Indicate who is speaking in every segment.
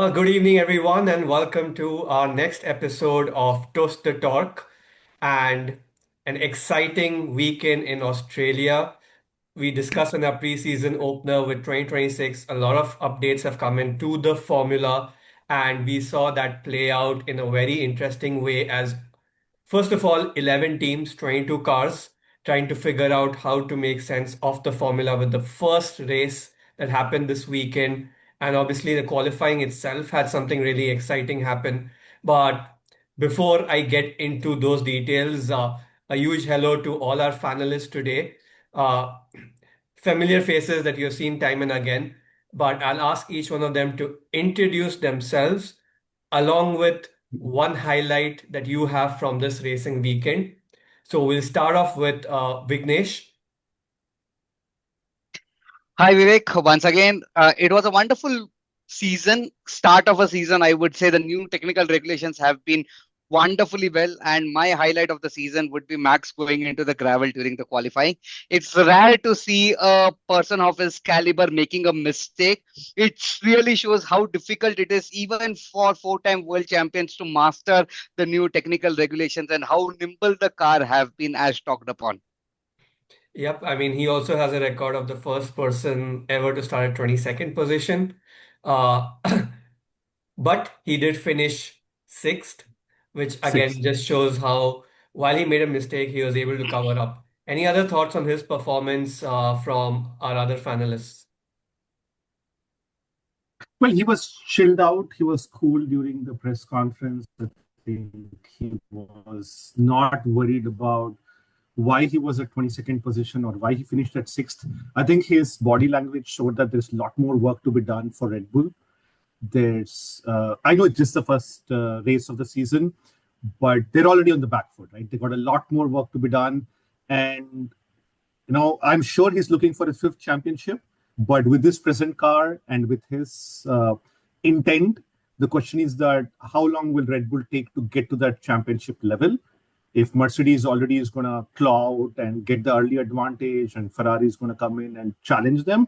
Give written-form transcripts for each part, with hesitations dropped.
Speaker 1: Good evening, everyone, and welcome to our next episode of Toast the Talk and an exciting weekend in Australia. We discussed in our preseason opener with 2026. A lot of updates have come into the formula, and we saw that play out in a very interesting way as first of all, 11 teams, 22 cars, trying to figure out how to make sense of the formula with the first race that happened this weekend. And obviously, the qualifying itself had something really exciting happen. But before I get into those details, a huge hello to all our panelists today. Uh, Familiar faces that you've seen time and again, but I'll ask each one of them to introduce themselves along with one highlight that you have from this racing weekend. So we'll start off with Vignesh.
Speaker 2: Hi Vivek, once again, it was a wonderful start of a season. I would say the new technical regulations have been wonderfully well, and my highlight of the season would be Max going into the gravel during the qualifying. It's rare to see a person of his caliber making a mistake. It really shows how difficult it is, even for four-time world champions, to master the new technical regulations and how nimble the car have been as talked upon.
Speaker 1: Yep, I mean, he also has a record of the first person ever to start at 22nd position. Uh, but he did finish sixth, which again
Speaker 3: Sixth.
Speaker 1: just shows how, while he made a mistake, he was able to cover up. Any other thoughts on his performance from our other finalists?
Speaker 3: Well, he was chilled out. He was cool during the press conference. I think he was not worried about why he was at 22nd position or why he finished at sixth. I think his body language showed that there's a lot more work to be done for Red Bull. I know it's just the first race of the season, but they're already on the back foot, right? They got a lot more work to be done. And I'm sure he's looking for his fifth championship, but with this present car and with his intent, the question is that how long will Red Bull take to get to that championship level? If Mercedes already is going to claw out and get the early advantage and Ferrari is going to come in and challenge them,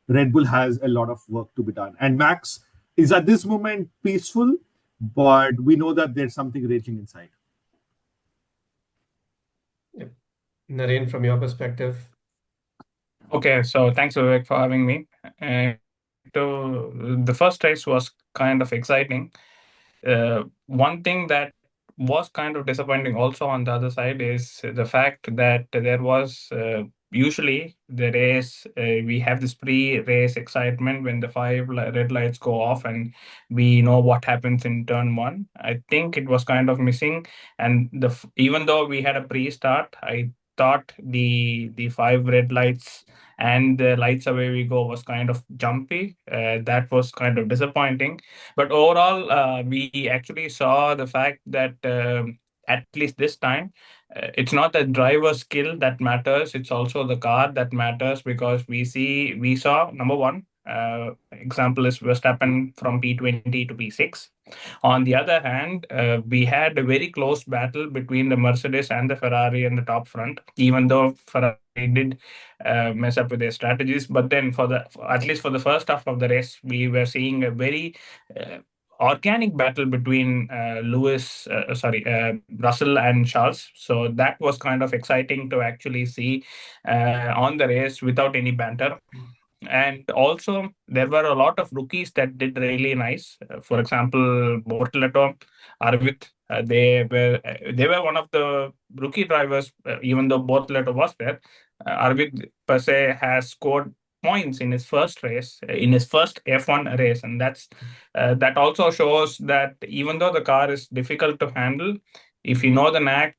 Speaker 3: Red Bull has a lot of work to be done. And Max is at this moment peaceful, but we know that there's something raging inside.
Speaker 1: Yep. Naren, from your perspective.
Speaker 4: Okay, so thanks Vivek for having me. Uh, the first race was kind of exciting. One thing that was kind of disappointing also on the other side is the fact that there was usually the race, we have this pre-race excitement when the red lights go off and we know what happens in turn one. I think it was kind of missing, and even though we had a pre-start, I thought the five red lights and the lights away we go was kind of jumpy. That was kind of disappointing, but overall, we actually saw the fact that at least this time, it's not the driver skill that matters. It's also the car that matters, because we saw number one. Example is Verstappen from P20 to P6. On the other hand, we had a very close battle between the Mercedes and the Ferrari in the top front, even though Ferrari did mess up with their strategies. But then, at least for the first half of the race, we were seeing a very uh, organic battle between Russell and Charles. So that was kind of exciting to actually see on the race without any banter. And also, there were a lot of rookies that did really nice. For example, Bortoleto, Arvid, they were one of the rookie drivers. Even though Bortoleto was there, Arvid per se has scored points in his first race, in his first F1 race, and that also shows that even though the car is difficult to handle, if you know the knack,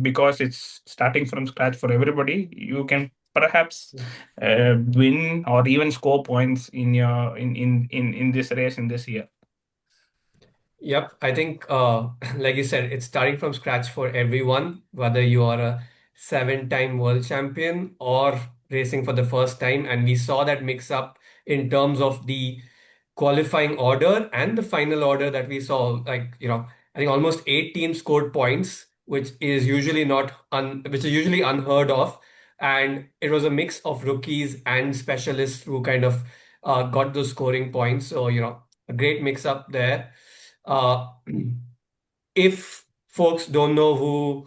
Speaker 4: because it's starting from scratch for everybody, you can perhaps win or even score points in this race in this year.
Speaker 1: Yep, I think, like you said, it's starting from scratch for everyone, whether you are a seven-time world champion or racing for the first time. And we saw that mix up in terms of the qualifying order and the final order that we saw. I think almost eight teams scored points, which is usually unheard of. And it was a mix of rookies and specialists who kind of got those scoring points. So, a great mix-up there. Uh, if folks don't know who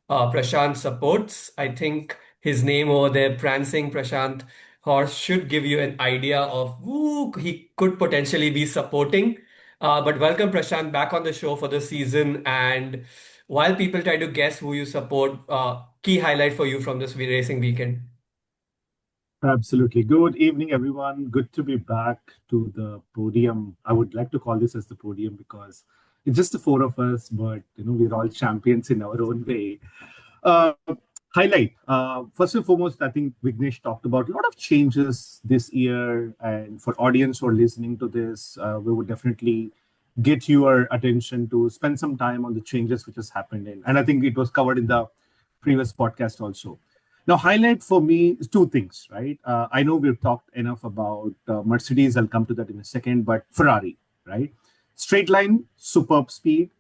Speaker 1: Prashant supports, I think his name over there, Prancing Prashant Horse, should give you an idea of who he could potentially be supporting. But welcome, Prashant, back on the show for the season. And while people try to guess who you support, key highlight for you from this racing weekend.
Speaker 3: Absolutely. Good evening, everyone. Good to be back to the podium. I would like to call this as the podium because it's just the four of us, but we're all champions in our own way. Uh, Highlight. First and foremost, I think Vignesh talked about a lot of changes this year, and for audience who are listening to this, we would definitely get your attention to spend some time on the changes which has happened in, and I think it was covered in the previous podcast also. Now, highlight for me is two things, right? I know we've talked enough about Mercedes. I'll come to that in a second, but Ferrari, right? Straight line, superb speed.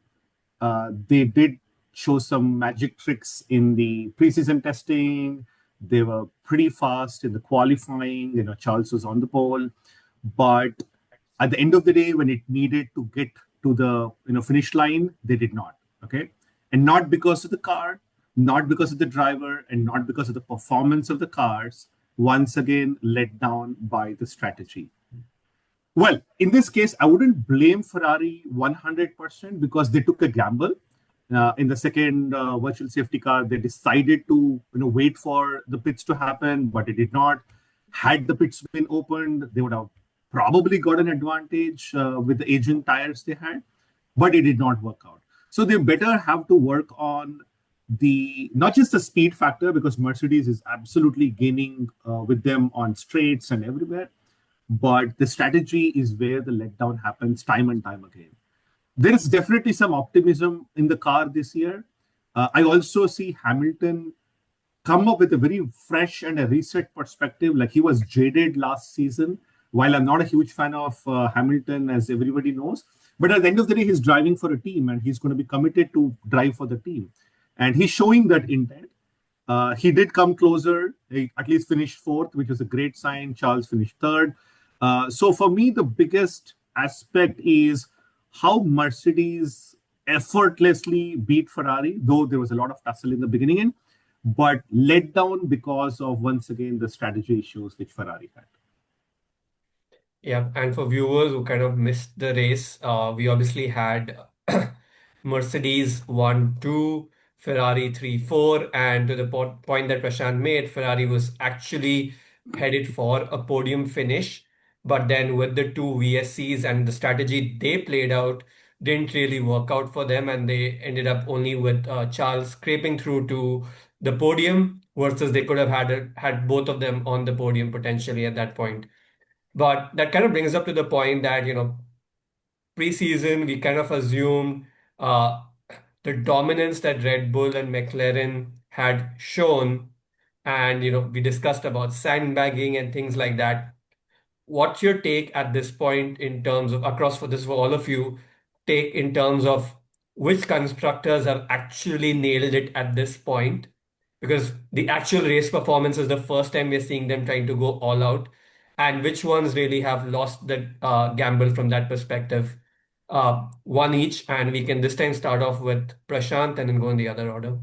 Speaker 3: They did show some magic tricks in the preseason testing. They were pretty fast in the qualifying. Charles was on the pole, but at the end of the day, when it needed to get to the finish line, they did not. Okay, and not because of the car, not because of the driver, and not because of the performance of the cars. Once again, let down by the strategy. Well, in this case, I wouldn't blame Ferrari 100% because they took a gamble. In the second virtual safety car, they decided to wait for the pits to happen, but it did not. Had the pits been opened, they would have probably got an advantage with the aging tires they had, but it did not work out. So they better have to work on the not just the speed factor, because Mercedes is absolutely gaining with them on straights and everywhere, but the strategy is where the letdown happens time and time again. There is definitely some optimism in the car this year. I also see Hamilton come up with a very fresh and a reset perspective. Like, he was jaded last season. While I'm not a huge fan of Hamilton, as everybody knows, but at the end of the day, he's driving for a team and he's going to be committed to drive for the team. And he's showing that intent. He did come closer. He at least finished fourth, which is a great sign. Charles finished third. So for me, the biggest aspect is how Mercedes effortlessly beat Ferrari, though there was a lot of tussle in the beginning, but let down because of, once again, the strategy issues which Ferrari had.
Speaker 1: Yeah, and for viewers who kind of missed the race, we obviously had Mercedes 1-2, Ferrari 3-4, and to the point that Prashant made, Ferrari was actually headed for a podium finish, but then with the two VSCs and the strategy they played out didn't really work out for them, and they ended up only with Charles scraping through to the podium versus they could have had both of them on the podium potentially at that point. But that kind of brings up to the point that, preseason, we kind of assumed uh, the dominance that Red Bull and McLaren had shown. And, we discussed about sandbagging and things like that. What's your take at this point in terms of, across for this for all of you, take in terms of which constructors have actually nailed it at this point? Because the actual race performance is the first time we're seeing them trying to go all out, and which ones really have lost the gamble from that perspective. One each, and we can this time start off with Prashant and then go in the other order.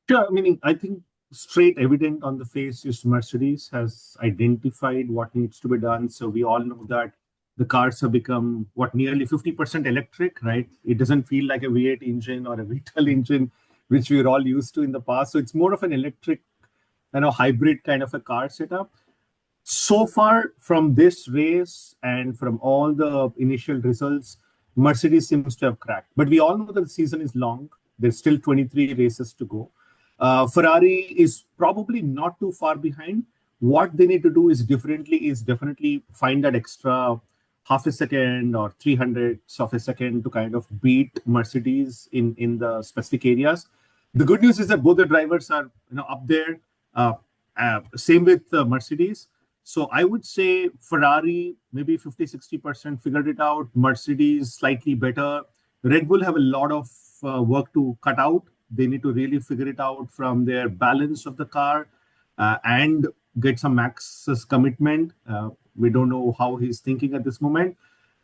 Speaker 3: Sure. I think straight evident on the face is Mercedes has identified what needs to be done. So we all know that the cars have become nearly 50% electric, right? It doesn't feel like a V8 engine or a V12 engine, which we were all used to in the past. So it's more of an electric, hybrid kind of a car setup. So far from this race and from all the initial results, Mercedes seems to have cracked. But we all know that the season is long. There's still 23 races to go. Ferrari is probably not too far behind. What they need to do is definitely find that extra half a second or 300ths of a second to kind of beat Mercedes in the specific areas. The good news is that both the drivers are up there. Same with Mercedes. So I would say Ferrari maybe 50-60% figured it out. Mercedes slightly better. Red Bull have a lot of work to cut out. They need to really figure it out from their balance of the car and get some Max's commitment. We don't know how he's thinking at this moment.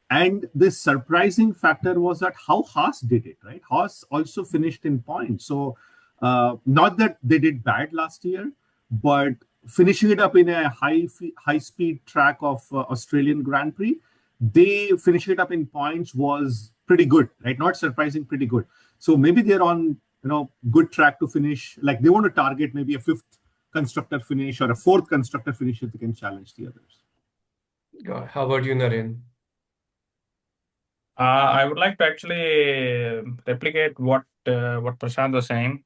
Speaker 3: And the surprising factor was that how Haas did it, right? Haas also finished in points. So, not that they did bad last year, but finishing it up in a high speed track of Australian Grand Prix, they finishing it up in points was pretty good, right? Not surprising, pretty good. So maybe they're on good track to finish. Like they want to target maybe a fifth constructor finish or a fourth constructor finish if they can challenge the others.
Speaker 1: How about you, Naren?
Speaker 4: I would like to actually replicate what Prashant was saying.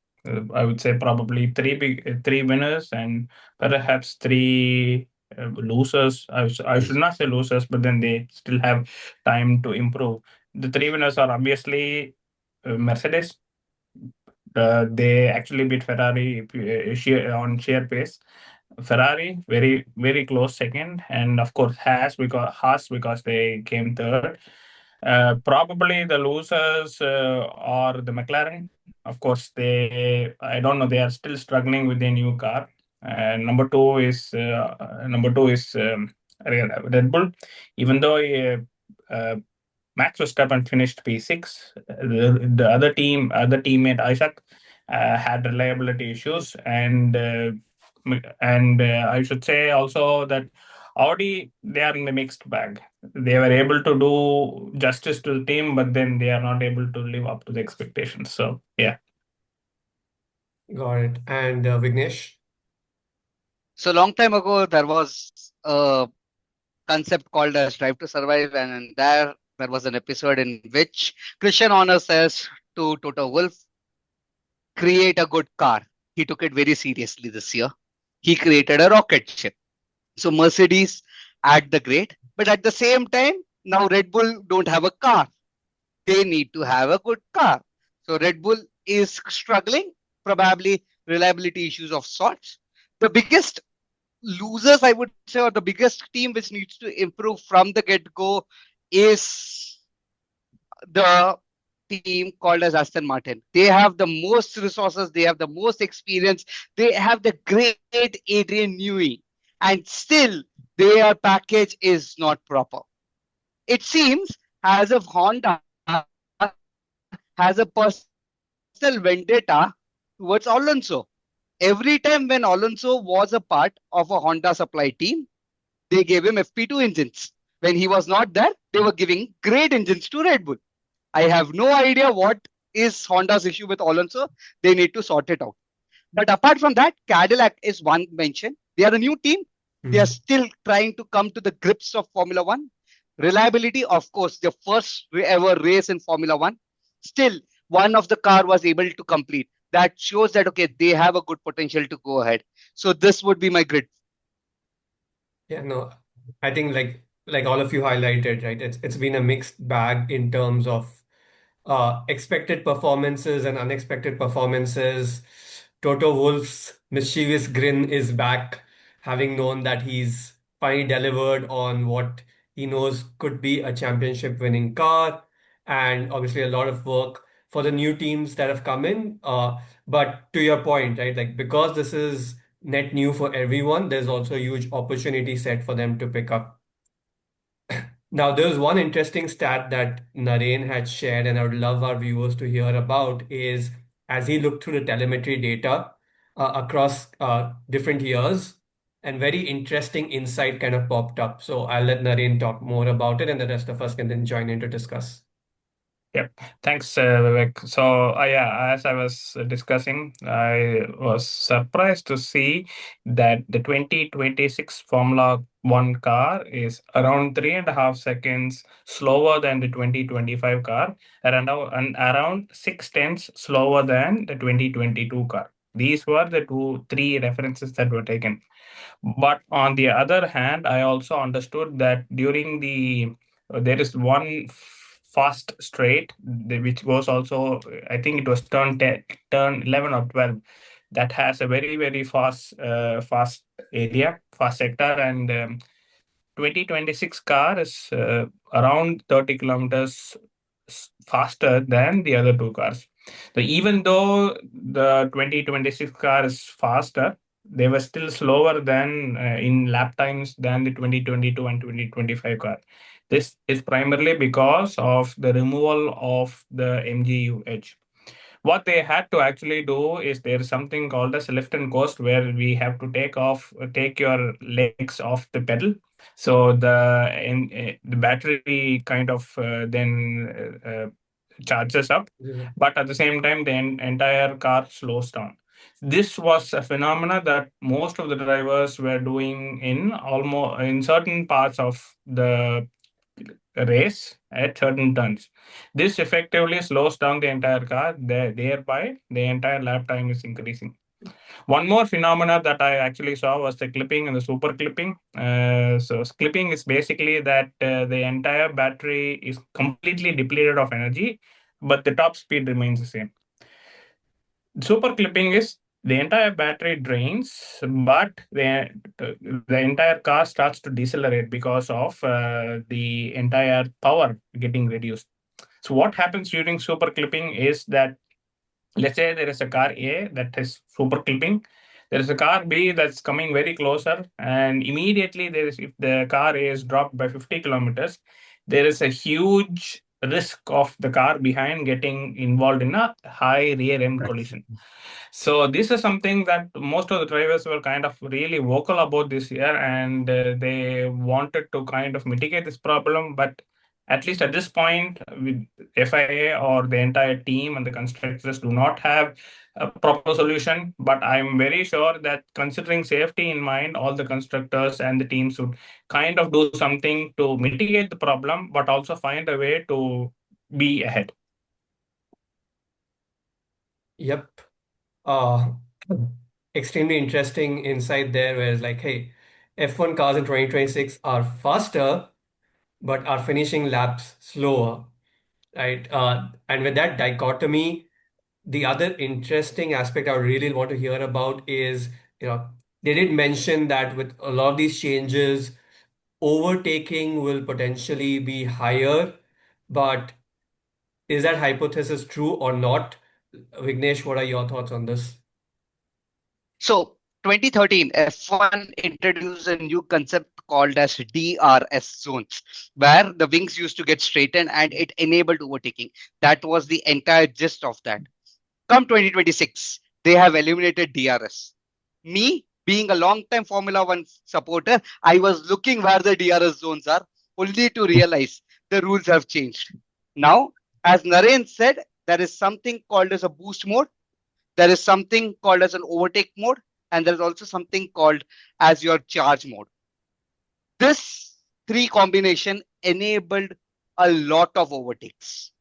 Speaker 4: I would say probably three winners and perhaps three losers. I should not say losers, but then they still have time to improve. The three winners are obviously Mercedes. They actually beat Ferrari on sheer pace. Ferrari very very close second, and of course Haas because they came third. Probably the losers are the McLaren. Of course, I don't know, they are still struggling with their new car. Number two is Red Bull, even though Max Verstappen finished P6. The other teammate Isaac had reliability issues, and I should say also that Audi, they are in the mixed bag. They were able to do justice to the team, but then they are not able to live up to the expectations. So yeah.
Speaker 1: Got it. And Vignesh?
Speaker 2: So long time ago, there was a concept called as Drive to Survive, and in there was an episode in which Christian Horner says to Toto Wolff, create a good car. He took it very seriously this year. He created a rocket ship. So Mercedes at the great, but at the same time, now Red Bull don't have a car. They need to have a good car. So Red Bull is struggling, probably reliability issues of sorts. The biggest losers, I would say, or the biggest team which needs to improve from the get-go is the team called as Aston Martin. They have the most resources, they have the most experience, they have the great Adrian Newey, and still their package is not proper. It seems as if Honda has a personal vendetta towards Alonso. Every time when Alonso was a part of a Honda supply team, they gave him FP2 engines. When he was not there, they were giving great engines to Red Bull. I have no idea what is Honda's issue with Alonso. They need to sort it out. But apart from that, Cadillac is one mention. They are a new team. They are still trying to come to the grips of Formula One. Reliability, of course, the first ever race in Formula One. Still, one of the car was able to complete. That shows that, okay, they have a good potential to go ahead. So this would be my grid.
Speaker 1: Yeah, no, I think like all of you highlighted, right? It's been a mixed bag in terms of expected performances and unexpected performances. Toto Wolff's mischievous grin is back, having known that he's finally delivered on what he knows could be a championship winning car, and obviously a lot of work for the new teams that have come in. But to your point, right, like because this is net new for everyone, there's also a huge opportunity set for them to pick up. Now, there's one interesting stat that Naren had shared, and I would love our viewers to hear about, is as he looked through the telemetry data across different years, and very interesting insight kind of popped up. So I'll let Naren talk more about it, and the rest of us can then join in to discuss.
Speaker 4: Yep. Thanks, Vivek. So, yeah, as I was discussing, I was surprised to see that the 2026 Formula One car is around 3.5 seconds slower than the 2025 car, and around 6 tenths slower than the 2022 car. These were the three references that were taken. But on the other hand, I also understood that during there is one fast straight, which was also, I think it was turn 11 or 12, that has a very, very fast area, fast sector, and 2026 car is around 30 kilometers faster than the other two cars. So even though the 2026 car is faster, they were still slower than in lap times than the 2022 and 2025 car. This is primarily because of the removal of the MGU edge. What they had to actually do is there is something called as lift and coast, where we have to take your legs off the pedal. So the battery kind of charges up,
Speaker 1: Yeah.
Speaker 4: but at the same time the entire car slows down. This was a phenomena that most of the drivers were doing in certain parts of the race at certain turns. This effectively slows down the entire car, thereby the entire lap time is increasing. One more phenomena that I actually saw was the clipping and the super clipping. So clipping is basically that the entire battery is completely depleted of energy, but the top speed remains the same. Super clipping is the entire battery drains, but the entire car starts to decelerate because of the entire power getting reduced. So what happens during super clipping is that, let's say there is a car A that is super clipping. There is a car B that's coming very closer, and immediately if the car A is dropped by 50 kilometers, there is a huge risk of the car behind getting involved in a high rear end
Speaker 3: That's
Speaker 4: collision. So this is something that most of the drivers were kind of really vocal about this year, and they wanted to kind of mitigate this problem. But at least at this point, with FIA or the entire team and the constructors do not have a proper solution. But I'm very sure that, considering safety in mind, all the constructors and the teams should kind of do something to mitigate the problem, but also find a way to be ahead.
Speaker 1: Yep. Uh, Extremely interesting insight there, where it's like, hey, F1 cars in 2026 are faster, but are finishing laps slower, right? And with that dichotomy, the other interesting aspect I really want to hear about is, you know, they did mention that with a lot of these changes, overtaking will potentially be higher, but is that hypothesis true or not? Vignesh, what are your thoughts on this?
Speaker 2: So 2013, F1 introduced a new concept called as DRS zones, where the wings used to get straightened and it enabled overtaking. That was the entire gist of that. Come 2026, they have eliminated DRS. Me, being a long-time Formula One supporter, I was looking where the DRS zones are, only to realize the rules have changed. Now, as Naren said, there is something called as a boost mode, there is something called as an overtake mode, and there is also something called as your charge mode. This three combination enabled a lot of overtakes.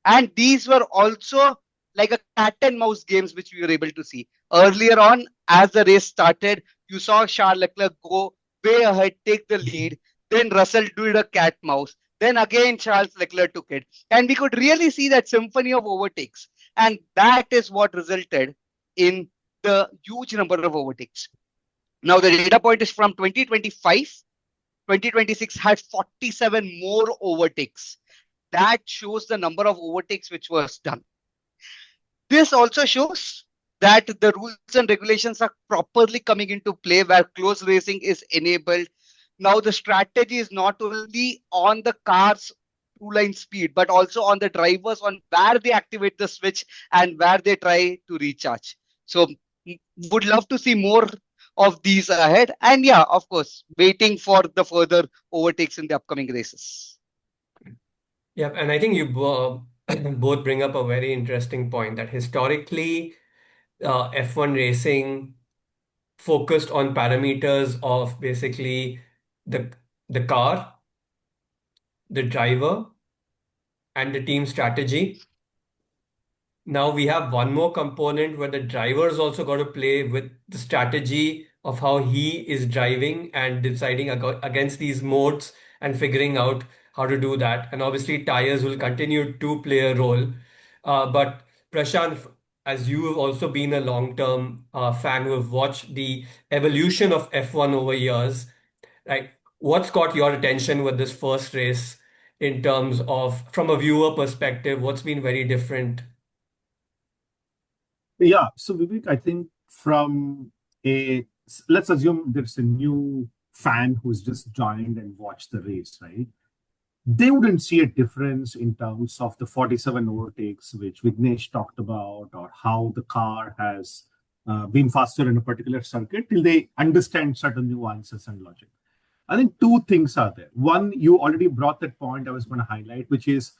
Speaker 2: And these were also like a cat and mouse games, which we were able to see. Earlier on, as the race started, you saw Charles Leclerc go way ahead, take the lead. Then Russell did a cat mouse. Then again, Charles Leclerc took it. And we could really see that symphony of overtakes. And that is what resulted in the huge number of overtakes. Now, the data point is from 2025. 2026 had 47 more overtakes. That shows the number of overtakes which was done. This also shows that the rules and regulations are properly coming into play, where close racing is enabled. Now the strategy is not only on the car's two line speed, but also on the drivers, on where they activate the switch and where they try to recharge. So would love to see more of these ahead. And yeah, of course, waiting for the further overtakes in the upcoming races.
Speaker 1: Yep, and I think you both bring up a very interesting point that historically, F1 racing focused on parameters of basically the the car, the driver, and the team strategy. Now we have one more component where the driver's also got to play with the strategy of how he is driving and deciding against these modes and figuring out how to do that. And obviously, tires will continue to play a role. But Prashant, as you have also been a long-term fan who have watched the evolution of F1 over years, like what's caught your attention with this first race in terms of, from a viewer perspective, what's been very different?
Speaker 3: Yeah. So Vivek, I think from let's assume there's a new fan who's just joined and watched the race, right? they wouldn't see a difference in terms of the 47 overtakes, which Vignesh talked about, or how the car has been faster in a particular circuit till they understand certain nuances and logic. I think two things are there. One, you already brought that point I was going to highlight, which is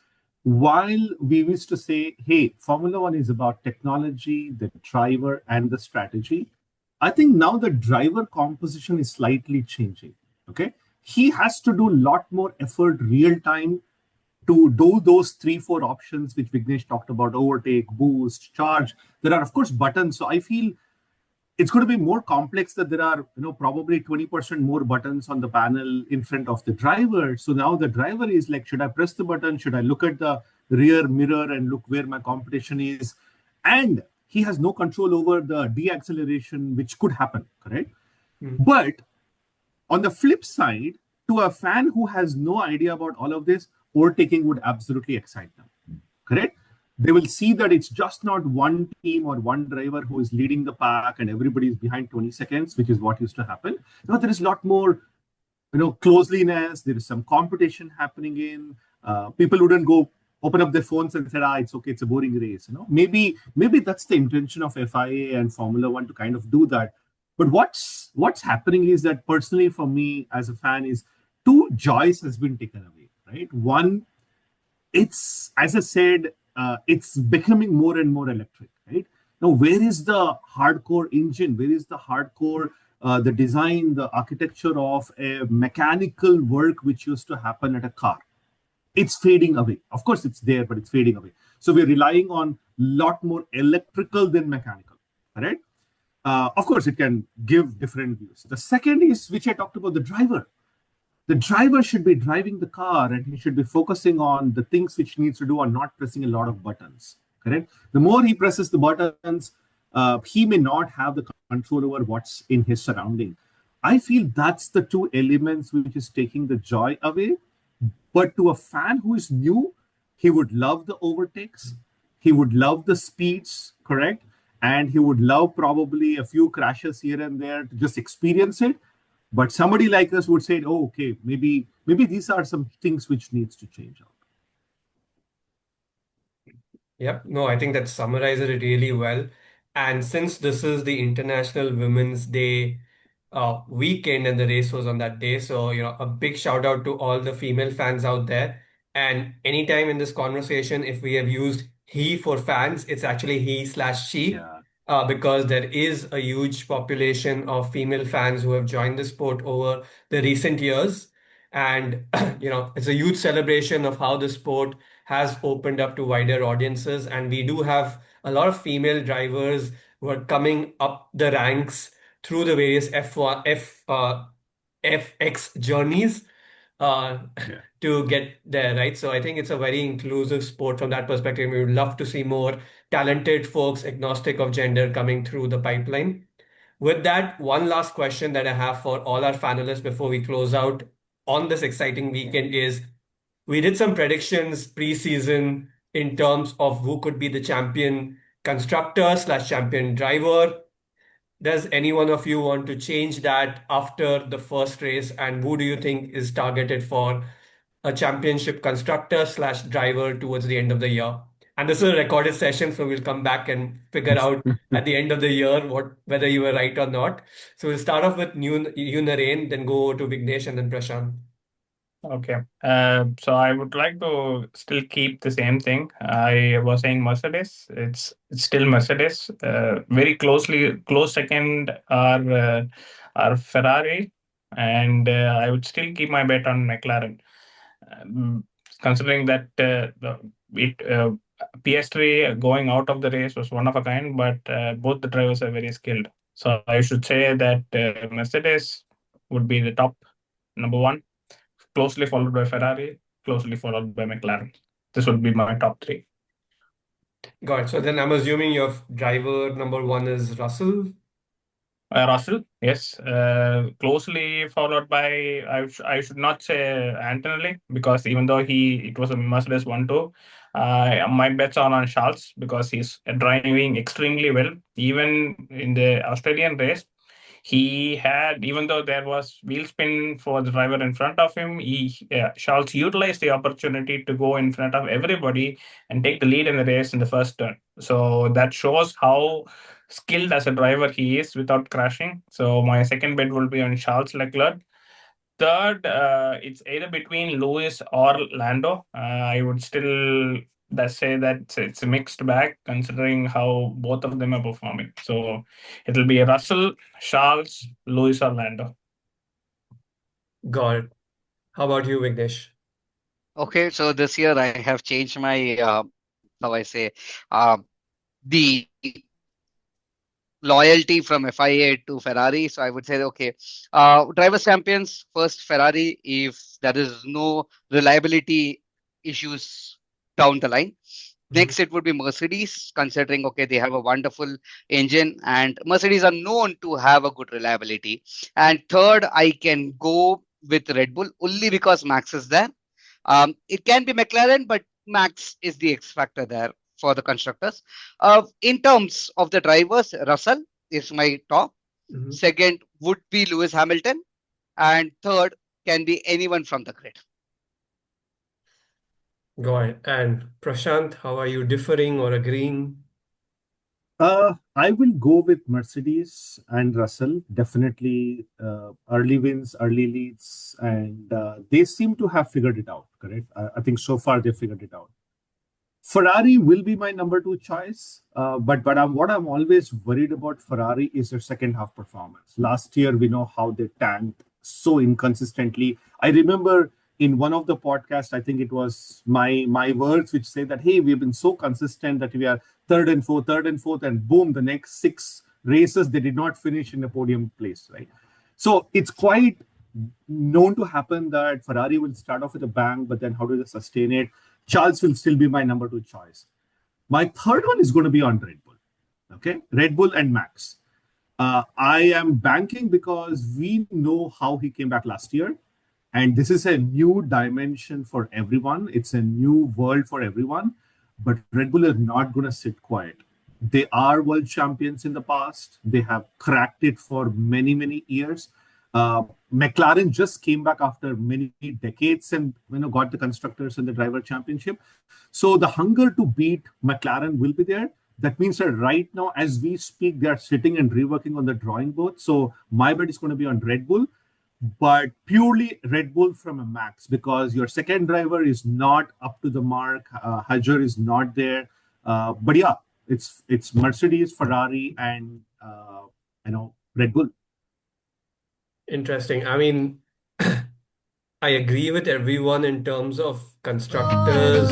Speaker 3: while we used to say, hey, Formula One is about technology, the driver, and the strategy, I think now the driver composition is slightly changing. Okay. He has to do a lot more effort real time to do those three, four options which Vignesh talked about: overtake, boost, charge. There are, of course, buttons. So I feel it's going to be more complex that there are probably 20% more buttons on the panel in front of the driver. So now the driver is like, should I press the button, should I look at the rear mirror and look where my competition is? And he has no control over the deacceleration, which could happen, correct? But on the flip side, to a fan who has no idea about all of this, overtaking would absolutely excite them, correct? They will see that it's just not one team or one driver who is leading the pack and everybody is behind 20 seconds, which is what used to happen. Now there is a lot more, closeliness. There is some competition happening in. People wouldn't go open up their phones and say, it's okay, it's a boring race. Maybe that's the intention of FIA and Formula One to kind of do that. But what's happening is that personally for me as a fan is two joys has been taken away, right? One, it's, as I said, it's becoming more and more electric, right? Now, where is the hardcore engine? Where is the hardcore, the design, the architecture of a mechanical work which used to happen at a car? It's fading away. Of course, it's there, but it's fading away. So we're relying on a lot more electrical than mechanical, right? Of course, it can give different views. The second is, which I talked about, the driver. The driver should be driving the car and he should be focusing on the things which he needs to do and not pressing a lot of buttons, correct? The more he presses the buttons, he may not have the control over what's in his surrounding. I feel that's the two elements which is taking the joy away. But to a fan who is new, he would love the overtakes. He would love the speeds, correct? And he would love probably a few crashes here and there to just experience it. But somebody like us would say, oh, okay, maybe these are some things which needs to change out.
Speaker 1: Yep. No, I think that summarizes it really well. And since this is the International Women's Day weekend and the race was on that day, so a big shout out to all the female fans out there. And anytime in this conversation, if we have used he for fans, it's actually he/she,
Speaker 3: Yeah.
Speaker 1: because there is a huge population of female fans who have joined the sport over the recent years. And it's a huge celebration of how the sport has opened up to wider audiences, and we do have a lot of female drivers who are coming up the ranks through the various FX journeys
Speaker 3: Yeah.
Speaker 1: to get there, right? So I think it's a very inclusive sport from that perspective. We would love to see more talented folks, agnostic of gender, coming through the pipeline. With that, one last question that I have for all our panelists before we close out on this exciting weekend is, we did some predictions pre-season in terms of who could be the champion constructor/champion driver. Does any one of you want to change that after the first race? And who do you think is targeted for a championship constructor/driver towards the end of the year? And this is a recorded session, so we'll come back and figure out at the end of the year whether you were right or not. So we'll start off with you, Naren, then go to Vignesh and then Prashant.
Speaker 4: Okay. So I would like to still keep the same thing. I was saying Mercedes. It's still Mercedes. Very close second are Ferrari, and I would still keep my bet on McLaren. Um, Considering that PS3 going out of the race was one of a kind, but both the drivers are very skilled. So I should say that Mercedes would be the top number one, closely followed by Ferrari, closely followed by McLaren. This would be my top three.
Speaker 1: Got it. So then I'm assuming your driver number one is Russell.
Speaker 4: Russell, yes, closely followed by I should not say Antonelli, because even though it was a Mercedes 1-2, my bets are on Charles because he's driving extremely well. Even in the Australian race, He had, even though there was wheel spin for the driver in front of him, Charles utilized the opportunity to go in front of everybody and take the lead in the race in the first turn. So that shows how skilled as a driver he is without crashing. So my second bet will be on Charles Leclerc. Third, it's either between Lewis or Lando. I would still say that it's a mixed bag considering how both of them are performing. So it'll be Russell, Charles, Lewis, or Lando.
Speaker 1: Got it. How about you, Vignesh?
Speaker 2: Okay, so this year I have changed my how I say uh, the loyalty from FIA to Ferrari. So I would say, okay, drivers champions first Ferrari if there is no reliability issues down the line. Next, it would be Mercedes, considering, okay, they have a wonderful engine and Mercedes are known to have a good reliability. And third, I can go with Red Bull only because Max is there. It can be McLaren, but Max is the X factor there for the constructors. In terms of the drivers, Russell is my top. Second would be Lewis Hamilton. And third can be anyone from the grid.
Speaker 1: Got it. And Prashant, how are you differing or agreeing?
Speaker 3: I will go with Mercedes and Russell. Definitely early wins, early leads, and they seem to have figured it out, correct? I think so far they figured it out. Ferrari will be my number two choice, but what I'm always worried about Ferrari is their second half performance. Last year, we know how they tanked so inconsistently. I remember in one of the podcasts, I think it was my words which say that, hey, we've been so consistent that we are third and fourth, and boom, the next 6 races, they did not finish in the podium place, right? So it's quite known to happen that Ferrari will start off with a bang, but then how do they sustain it? Charles will still be my number two choice. My third one is going to be on Red Bull. Okay, Red Bull and Max. I am banking because we know how he came back last year. And this is a new dimension for everyone. It's a new world for everyone. But Red Bull is not going to sit quiet. They are world champions in the past. They have cracked it for many, many years. McLaren just came back after many decades and got the constructors and the driver championship. So the hunger to beat McLaren will be there. That means that right now, as we speak, they are sitting and reworking on the drawing board. So my bet is going to be on Red Bull, but purely Red Bull from a Max, because your second driver is not up to the mark. Hajar is not there. But yeah, it's Mercedes, Ferrari, and Red Bull.
Speaker 1: Interesting. I mean, I agree with everyone in terms of constructors,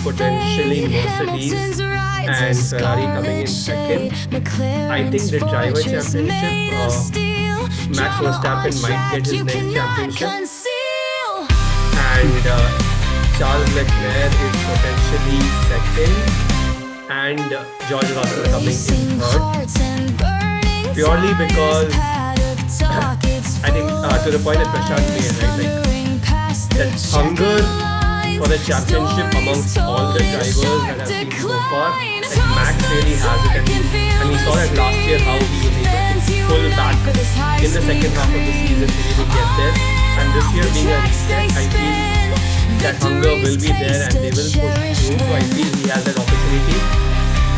Speaker 1: potentially Mercedes and Ferrari coming in second. I think the driver championship, Max Verstappen might get his next championship. And Charles Leclerc is potentially second. And George Russell coming in third. Purely because I think to the point that Prashant made, right? That hunger for the championship amongst all the drivers that have been so far, Max really has it. And we saw that last year how he was able to pull back in the second half of the season to really get there. And this year being a reset, I feel that hunger will be there and they will push through. So I feel he has that opportunity.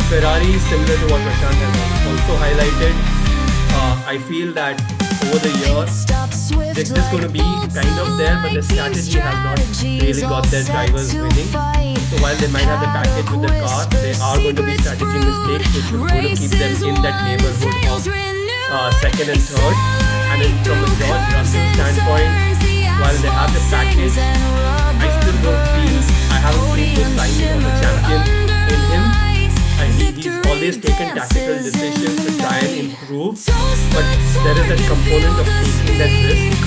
Speaker 1: Ferrari, similar to what Prashant has also highlighted, I feel that over the years, they're just going to be kind of there, but the strategy has not really got their drivers winning. So while they might have the package with the car, they are going to be strategy mistakes, which is going to keep them in that neighborhood of second and third. And then from a George Russell standpoint, while they have the package, I still don't feel, I haven't seen the sign of a champion in him. He's always taken tactical decisions to try and improve, but there is that component of taking that risk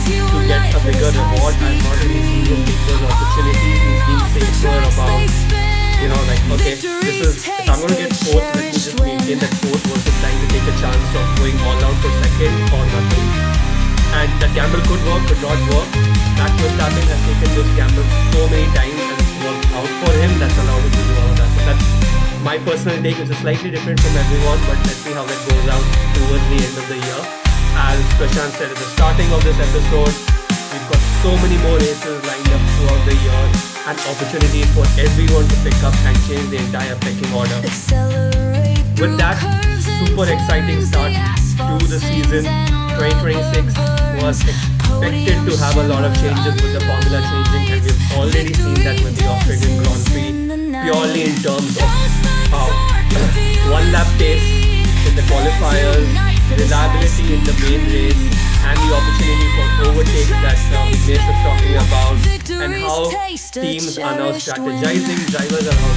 Speaker 1: to get a bigger reward. I've not really seen him take those opportunities. He's been safer about, okay, if I'm going to get fourth, let me just maintain that fourth versus trying to take a chance of going all out for second or nothing. And that gamble could work, could not work. Max Verstappen has taken those gambles so many times and it's worked out for him. That's allowed him to do all of that. So that's my personal take, which is slightly different from everyone, but let's see how that goes out towards the end of the year. As Prashant said at the starting of this episode, we've got so many more races lined up throughout the year and opportunities for everyone to pick up and change the entire pecking order. With that super exciting start to the season, 2026 was expected to have a lot of changes with the formula changing, and we've already seen that with the Australian Grand Prix, purely in terms of one lap pace in the qualifiers, reliability in the main race, and the opportunity for overtakes that Vignesh was talking about, and how teams are now strategizing, drivers are now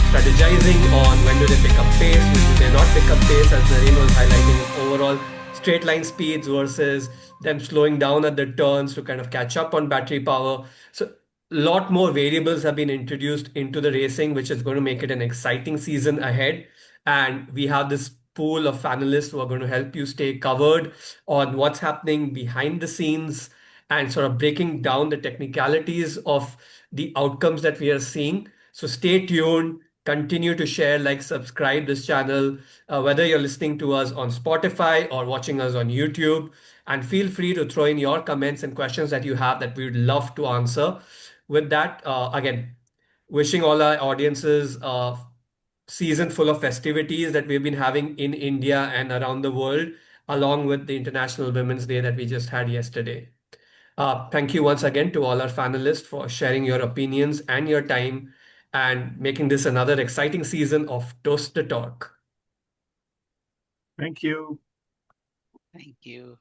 Speaker 1: strategizing on when do they pick up pace, when do they not pick up pace, as Nareen was highlighting overall straight line speeds versus them slowing down at the turns to kind of catch up on battery power. So a lot more variables have been introduced into the racing, which is going to make it an exciting season ahead. And we have this pool of panelists who are going to help you stay covered on what's happening behind the scenes and sort of breaking down the technicalities of the outcomes that we are seeing. So stay tuned, continue to share, like, subscribe this channel, whether you're listening to us on Spotify or watching us on YouTube. And feel free to throw in your comments and questions that you have that we would love to answer. With that, again, wishing all our audiences a season full of festivities that we've been having in India and around the world, along with the International Women's Day that we just had yesterday. Thank you once again to all our panelists for sharing your opinions and your time and making this another exciting season of Toast the Talk.
Speaker 3: Thank you.
Speaker 2: Thank you.